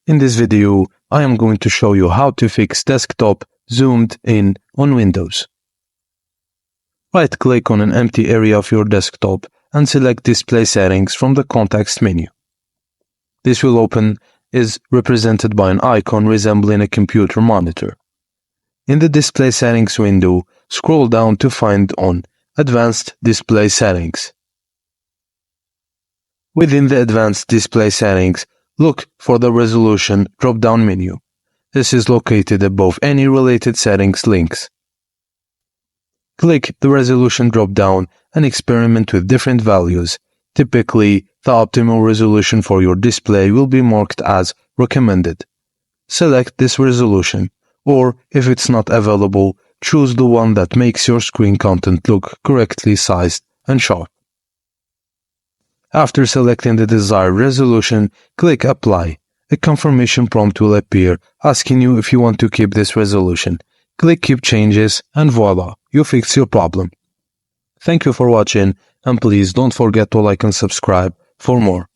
In this video, I am going to show you how to fix desktop zoomed in on Windows. Right-click on an empty area of your desktop and select Display Settings from the context menu. This will open is represented by an icon resembling a computer monitor. In the Display Settings window, scroll down to find on Advanced Display Settings. Within the Advanced Display Settings, look for the Resolution drop-down menu. This is located above any related settings links. Click the Resolution drop-down and experiment with different values. Typically, the optimal resolution for your display will be marked as recommended. Select this resolution, or if it's not available, choose the one that makes your screen content look correctly sized and sharp. After selecting the desired resolution, click Apply. A confirmation prompt will appear asking you if you want to keep this resolution. Click Keep Changes and voila, you fixed your problem. Thank you for watching, and please don't forget to like and subscribe for more.